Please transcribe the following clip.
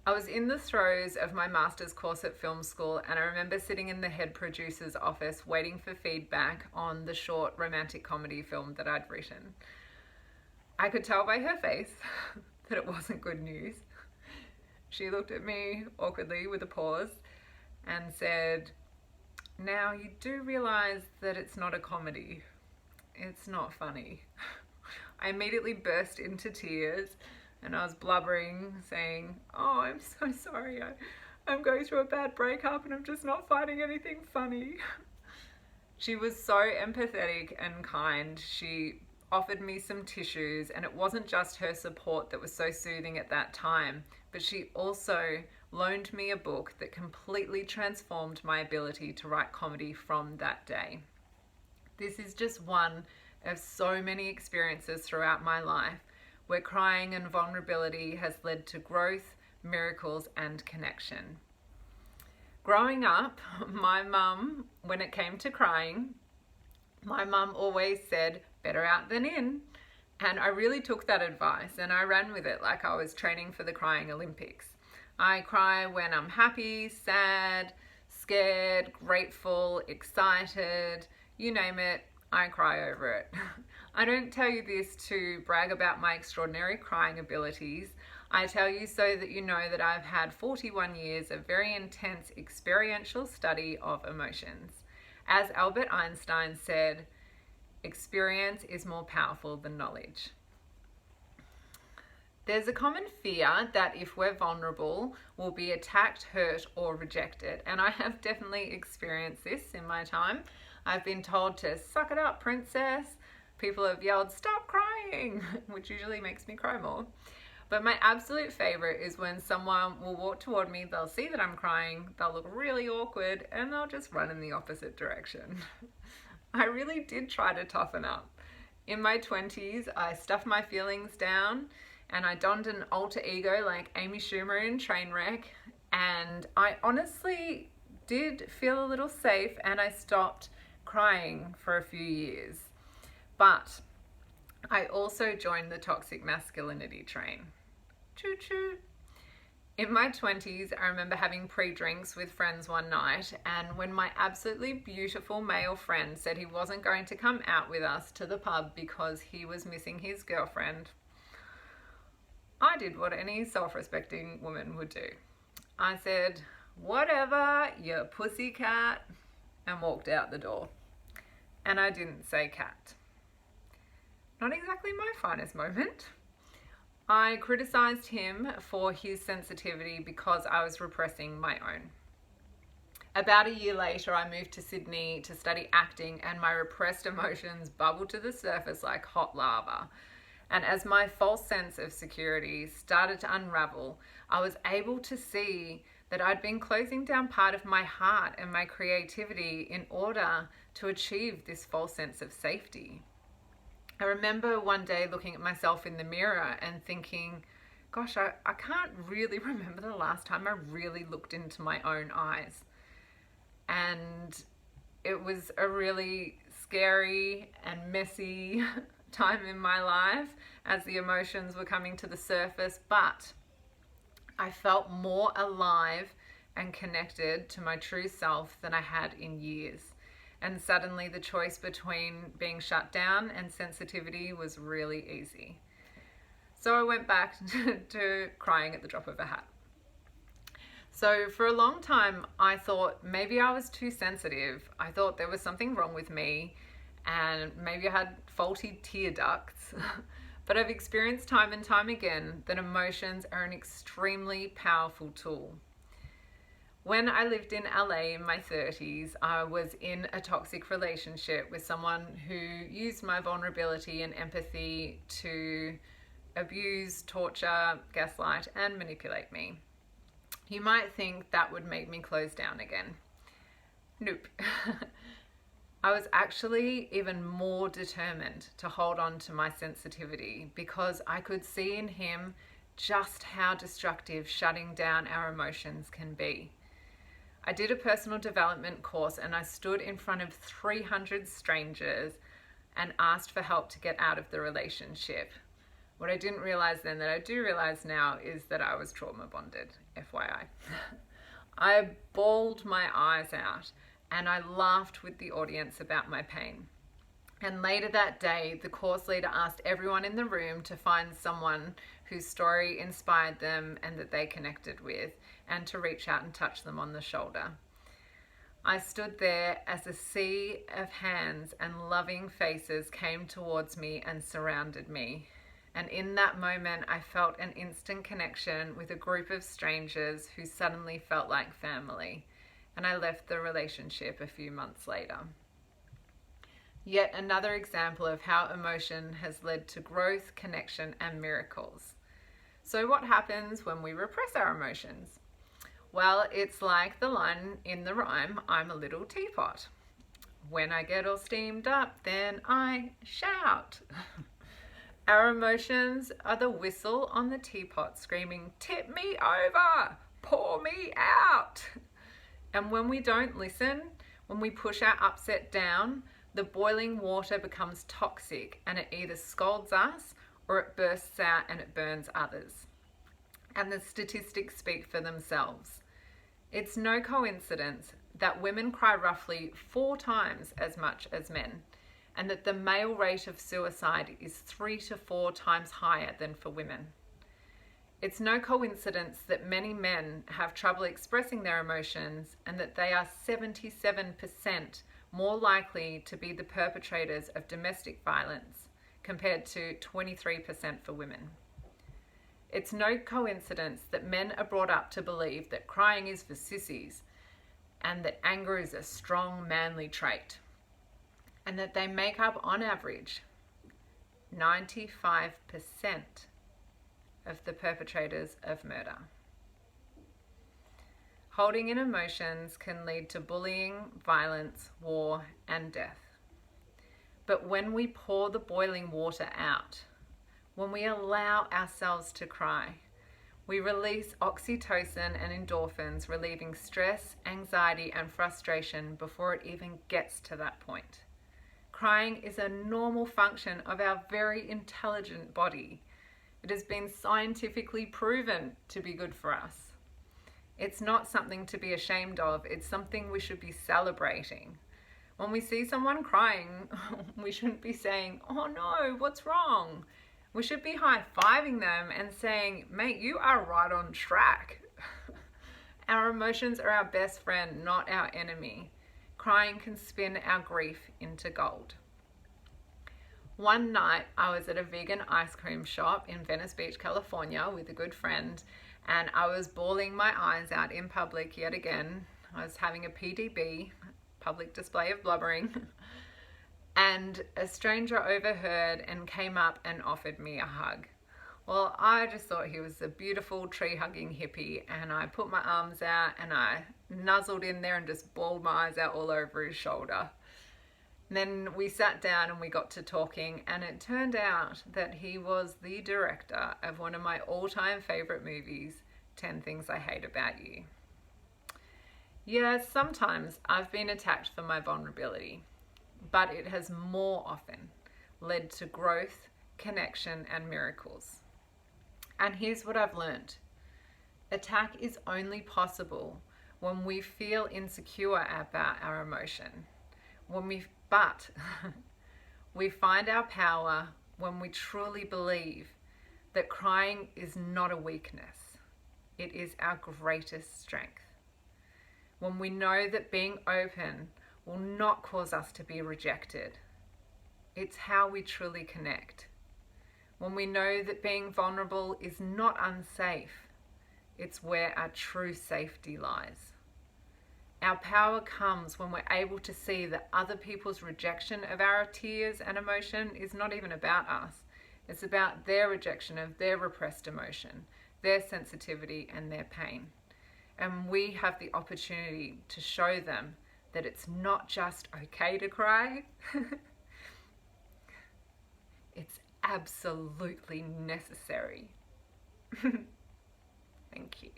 I was in the throes of my master's course at film school, and I remember sitting in the head producer's office waiting for feedback on the short romantic comedy film that I'd written. I could tell by her face that it wasn't good news. She looked at me awkwardly with a pause and said, "Now you do realize that it's not a comedy. It's not funny." I immediately burst into tears and I was blubbering, saying, "Oh, I'm so sorry. I'm going through a bad breakup and I'm just not finding anything funny." She was so empathetic and kind. She offered me some tissues, and it wasn't just her support that was so soothing at that time, but she also loaned me a book that completely transformed my ability to write comedy from that day. This is just one of so many experiences throughout my life where crying and vulnerability has led to growth, miracles, and connection. Growing up, my mum, when it came to crying, my mum always said, "Better out than in." And I really took that advice and I ran with it like I was training for the crying Olympics. I cry when I'm happy, sad, scared, grateful, excited, you name it, I cry over it. I don't tell you this to brag about my extraordinary crying abilities. I tell you so that you know that I've had 41 years of very intense experiential study of emotions. As Albert Einstein said, experience is more powerful than knowledge. There's a common fear that if we're vulnerable, we'll be attacked, hurt, or rejected. And I have definitely experienced this in my time. I've been told to suck it up, princess. People have yelled, "Stop crying," which usually makes me cry more. But my absolute favorite is when someone will walk toward me, they'll see that I'm crying, they'll look really awkward, and they'll just run in the opposite direction. I really did try to toughen up. In my 20s, I stuffed my feelings down and I donned an alter ego like Amy Schumer in Trainwreck, and I honestly did feel a little safe and I stopped crying for a few years. But I also joined the toxic masculinity train. Choo choo. In my 20s, I remember having pre-drinks with friends one night, and when my absolutely beautiful male friend said he wasn't going to come out with us to the pub because he was missing his girlfriend, I did what any self-respecting woman would do. I said, "Whatever, you pussycat," and walked out the door. And I didn't say cat. Not exactly my finest moment. I criticized him for his sensitivity because I was repressing my own. About a year later, I moved to Sydney to study acting, and my repressed emotions bubbled to the surface like hot lava. And as my false sense of security started to unravel, I was able to see that I'd been closing down part of my heart and my creativity in order to achieve this false sense of safety. I remember one day looking at myself in the mirror and thinking, gosh, I can't really remember the last time I really looked into my own eyes. And it was a really scary and messy time in my life as the emotions were coming to the surface, but I felt more alive and connected to my true self than I had in years. And suddenly the choice between being shut down and sensitivity was really easy. So I went back to crying at the drop of a hat. So for a long time, I thought maybe I was too sensitive. I thought there was something wrong with me and maybe I had faulty tear ducts. But I've experienced time and time again that emotions are an extremely powerful tool. When I lived in LA in my 30s, I was in a toxic relationship with someone who used my vulnerability and empathy to abuse, torture, gaslight, and manipulate me. You might think that would make me close down again. Nope. I was actually even more determined to hold on to my sensitivity because I could see in him just how destructive shutting down our emotions can be. I did a personal development course and I stood in front of 300 strangers and asked for help to get out of the relationship. What I didn't realize then that I do realize now is that I was trauma bonded, FYI. I bawled my eyes out and I laughed with the audience about my pain. And later that day, the course leader asked everyone in the room to find someone whose story inspired them and that they connected with, and to reach out and touch them on the shoulder. I stood there as a sea of hands and loving faces came towards me and surrounded me. And in that moment, I felt an instant connection with a group of strangers who suddenly felt like family. And I left the relationship a few months later. Yet another example of how emotion has led to growth, connection, and miracles. So what happens when we repress our emotions? Well, it's like the line in the rhyme, I'm a little teapot. When I get all steamed up, then I shout. Our emotions are the whistle on the teapot screaming, tip me over, pour me out. And when we don't listen, when we push our upset down, the boiling water becomes toxic and it either scalds us or it bursts out and it burns others. And the statistics speak for themselves. It's no coincidence that women cry roughly 4 times as much as men, and that the male rate of suicide is 3 to 4 times higher than for women. It's no coincidence that many men have trouble expressing their emotions and that they are 77% more likely to be the perpetrators of domestic violence compared to 23% for women. It's no coincidence that men are brought up to believe that crying is for sissies and that anger is a strong, manly trait, and that they make up, on average, 95% of the perpetrators of murder. Holding in emotions can lead to bullying, violence, war, and death. But when we pour the boiling water out, when we allow ourselves to cry, we release oxytocin and endorphins, relieving stress, anxiety, and frustration before it even gets to that point. Crying is a normal function of our very intelligent body. It has been scientifically proven to be good for us. It's not something to be ashamed of. It's something we should be celebrating. When we see someone crying, we shouldn't be saying, oh no, what's wrong? We should be high-fiving them and saying, mate, you are right on track. Our emotions are our best friend, not our enemy. Crying can spin our grief into gold. One night, I was at a vegan ice cream shop in Venice Beach, California with a good friend, and I was bawling my eyes out in public yet again. I was having a PDB, public display of blubbering. And a stranger overheard and came up and offered me a hug. Well, I just thought he was a beautiful tree-hugging hippie, and I put my arms out and I nuzzled in there and just bawled my eyes out all over his shoulder. And then we sat down and we got to talking, and it turned out that he was the director of one of my all-time favorite movies, 10 Things I Hate About You. Yes, sometimes I've been attacked for my vulnerability, but it has more often led to growth, connection, and miracles. And here's what I've learned. Attack is only possible when we feel insecure about our emotion. But we find our power when we truly believe that crying is not a weakness. It is our greatest strength. When we know that being open will not cause us to be rejected. It's how we truly connect. When we know that being vulnerable is not unsafe, it's where our true safety lies. Our power comes when we're able to see that other people's rejection of our tears and emotion is not even about us. It's about their rejection of their repressed emotion, their sensitivity, and their pain. And we have the opportunity to show them that it's not just okay to cry. It's absolutely necessary. Thank you.